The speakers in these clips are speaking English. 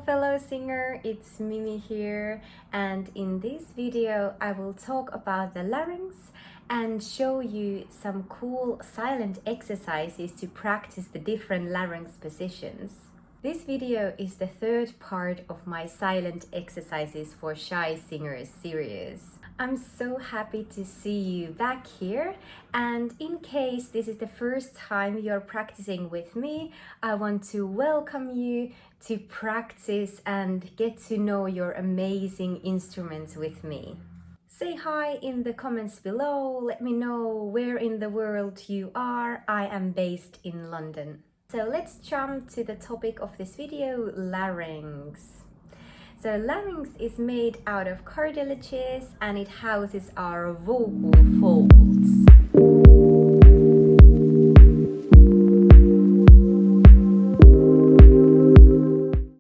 fellow singer, it's Mimi here, and in this video I will talk about the larynx and show you some cool silent exercises to practice the different larynx positions. This video is the third part of my silent exercises for shy singers series. I'm so happy to see you back here, and in case this is the first time you're practicing with me, I want to welcome you to practice and get to know your amazing instruments with me. Say hi in the comments below, let me know where in the world you are. I am based in London. So let's jump to the topic of this video, larynx. So larynx is made out of cartilages and it houses our vocal folds.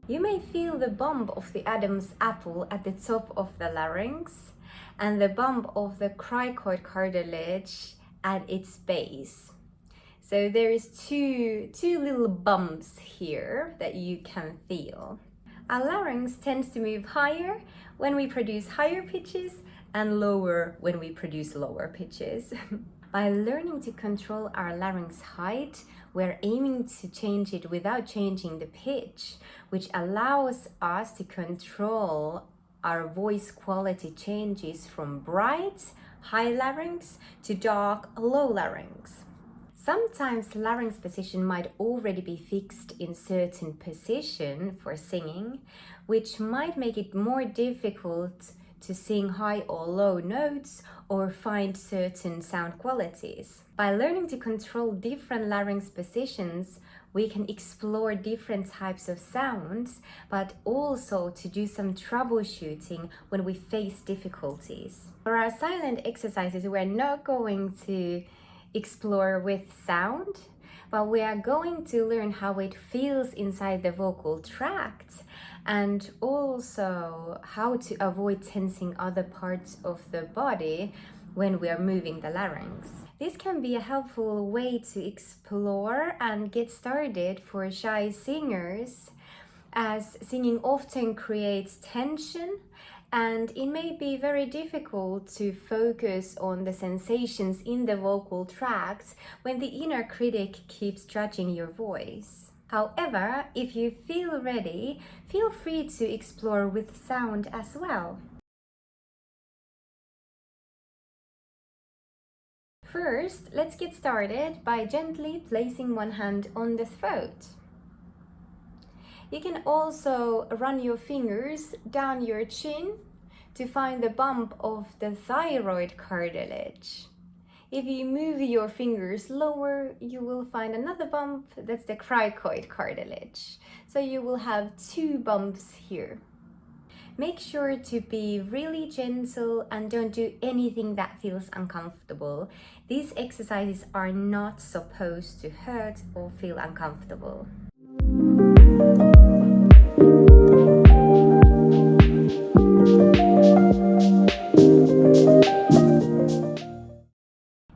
You may feel the bump of the Adam's apple at the top of the larynx and the bump of the cricoid cartilage at its base. So there is two little bumps here that you can feel. Our larynx tends to move higher when we produce higher pitches and lower when we produce lower pitches. By learning to control our larynx height, we're aiming to change it without changing the pitch, which allows us to control our voice quality changes from bright, high larynx to dark, low larynx. Sometimes larynx position might already be fixed in certain position for singing, which might make it more difficult to sing high or low notes or find certain sound qualities. By learning to control different larynx positions, we can explore different types of sounds, but also to do some troubleshooting when we face difficulties. For our silent exercises, we're not going to explore with sound, but we are going to learn how it feels inside the vocal tract and also how to avoid tensing other parts of the body when we are moving the larynx. This can be a helpful way to explore and get started for shy singers, as singing often creates tension and it may be very difficult to focus on the sensations in the vocal tract when the inner critic keeps judging your voice. However, if you feel ready, feel free to explore with sound as well. First, let's get started by gently placing one hand on the throat. You can also run your fingers down your chin to find the bump of the thyroid cartilage. If you move your fingers lower, you will find another bump, that's the cricoid cartilage. So you will have two bumps here. Make sure to be really gentle and don't do anything that feels uncomfortable. These exercises are not supposed to hurt or feel uncomfortable.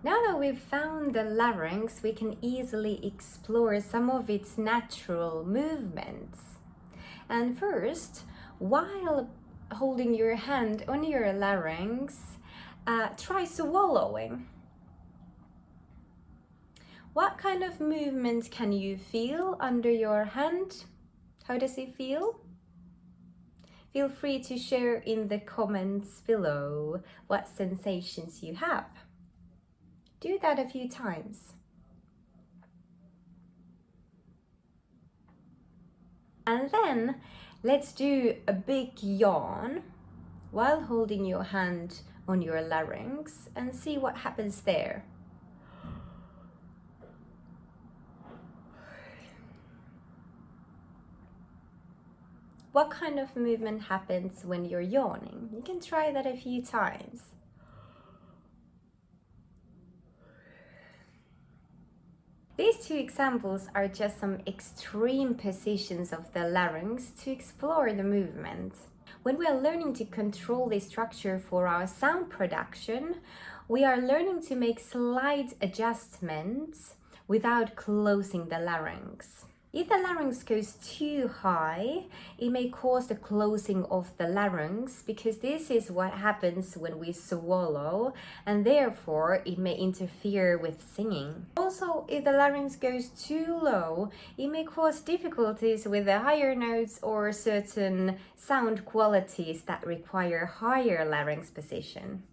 Now that we've found the larynx, we can easily explore some of its natural movements. And first, while holding your hand on your larynx, try swallowing. What kind of movement can you feel under your hand? How does it feel? Feel free to share in the comments below what sensations you have. Do that a few times. And then let's do a big yawn while holding your hand on your larynx and see what happens there. What kind of movement happens when you're yawning? You can try that a few times. These two examples are just some extreme positions of the larynx to explore the movement. When we are learning to control the structure for our sound production, we are learning to make slight adjustments without closing the larynx. If the larynx goes too high, it may cause the closing of the larynx, because this is what happens when we swallow, and therefore it may interfere with singing. Also, if the larynx goes too low, it may cause difficulties with the higher notes or certain sound qualities that require higher larynx position.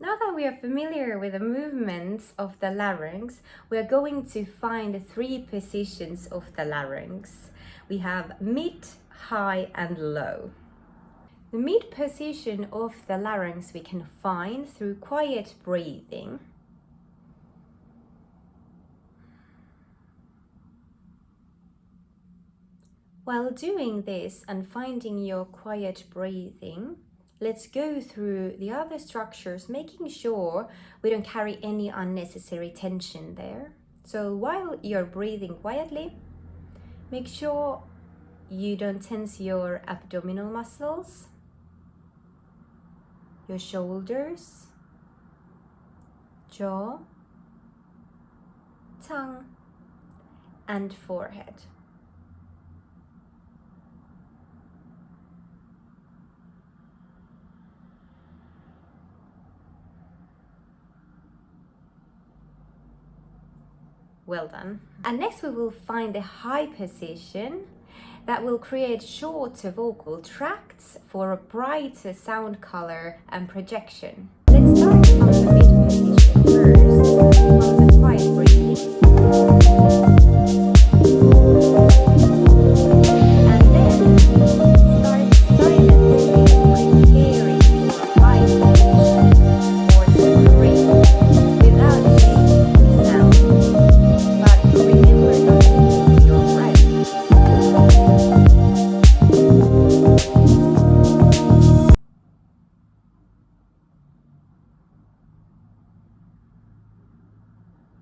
Now that we are familiar with the movements of the larynx, we are going to find the 3 positions of the larynx. We have mid, high, and low. The mid position of the larynx we can find through quiet breathing. While doing this and finding your quiet breathing, let's go through the other structures, making sure we don't carry any unnecessary tension there. So while you're breathing quietly, make sure you don't tense your abdominal muscles, your shoulders, jaw, tongue, and forehead. Well done. And next we will find the high position that will create shorter vocal tracts for a brighter sound color and projection. Let's start from the mid position first, from the quiet breathing. And then start silently preparing for a high pitch or scream without making any sound. But remember not to hold your breath.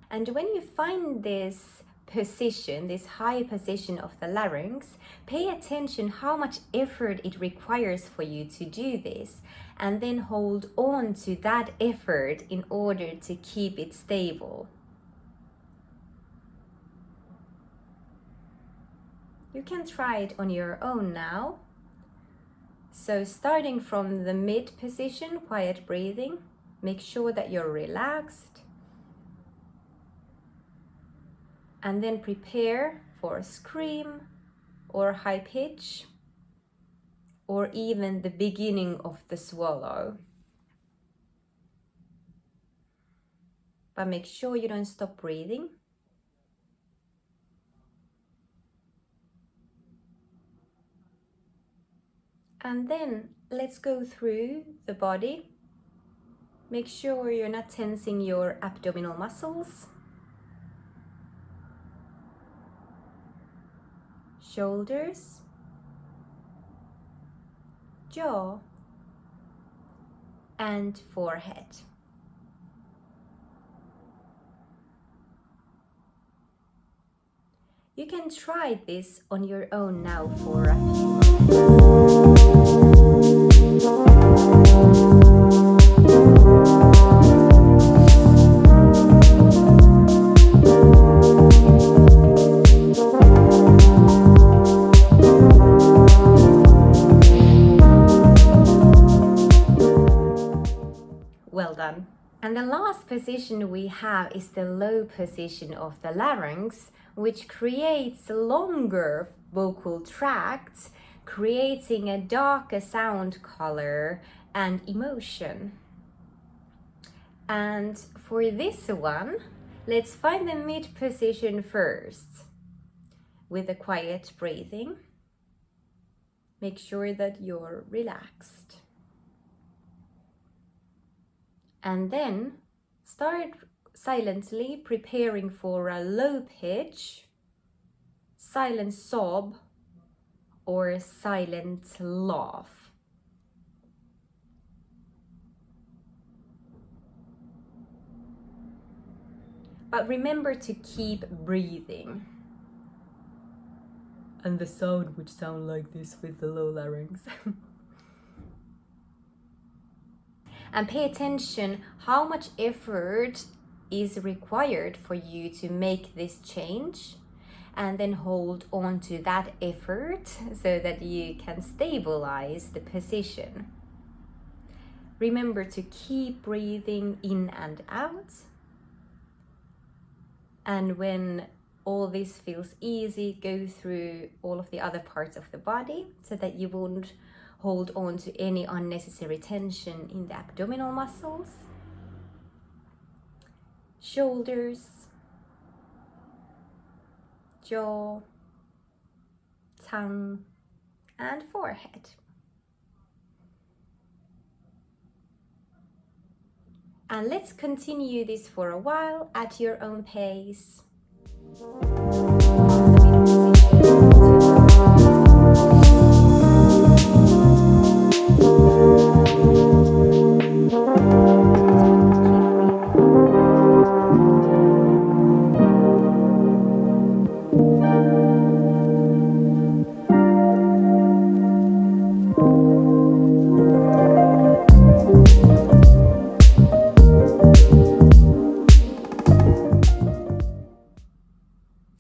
And when you find this position, this high position of the larynx, pay attention how much effort it requires for you to do this, and then hold on to that effort in order to keep it stable. You can try it on your own now. So starting from the mid position, quiet breathing, make sure that you're relaxed. And then prepare for a scream or high pitch, or even the beginning of the swallow. But make sure you don't stop breathing. And then let's go through the body. Make sure you're not tensing your abdominal muscles, shoulders, jaw, and forehead. You can try this on your own now for a few moments. Well done. And the last position we have is the low position of the larynx, which creates longer vocal tracts, creating a darker sound color and emotion. And for this one, let's find the mid position first with a quiet breathing. Make sure that you're relaxed. And then start silently preparing for a low pitch, silent sob, or silent laugh. But remember to keep breathing. And the sound would sound like this with the low larynx. and pay attention how much effort is required for you to make this change, and then hold on to that effort so that you can stabilize the position. Remember to keep breathing in and out. And when all this feels easy, go through all of the other parts of the body so that you won't hold on to any unnecessary tension in the abdominal muscles, shoulders, jaw, tongue, and forehead. And let's continue this for a while at your own pace.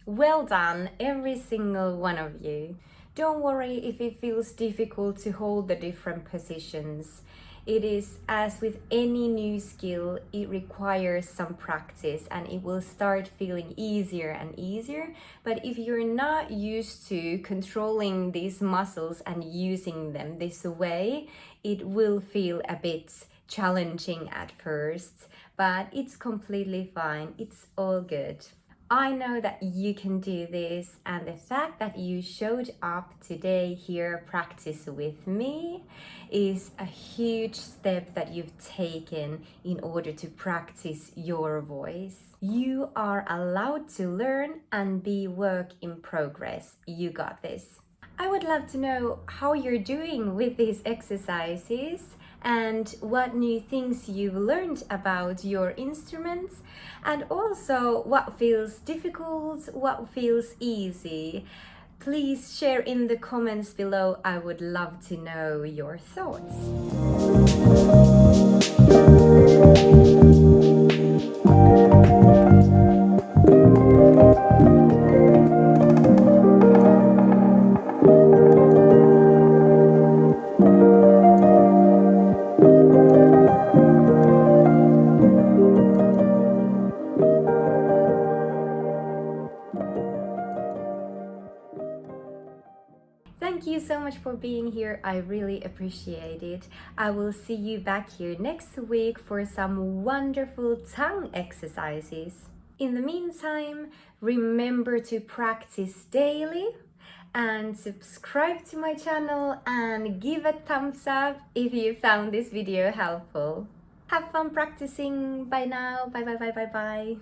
Well done, every single one of you. Don't worry if it feels difficult to hold the different positions. It is, as with any new skill, it requires some practice and it will start feeling easier and easier. But if you're not used to controlling these muscles and using them this way, it will feel a bit challenging at first, but it's completely fine. It's all good. I know that you can do this, and the fact that you showed up today here practice with me is a huge step that you've taken in order to practice your voice. You are allowed to learn and be work in progress. You got this. I would love to know how you're doing with these exercises and what new things you've learned about your instruments, and also what feels difficult, what feels easy. Please share in the comments below. I would love to know your thoughts. Thank you so much for being here. I really appreciate it. I will see you back here next week for some wonderful tongue exercises. In the meantime, remember to practice daily and subscribe to my channel and give a thumbs up if you found this video helpful. Have fun practicing. Bye now. Bye bye bye bye bye.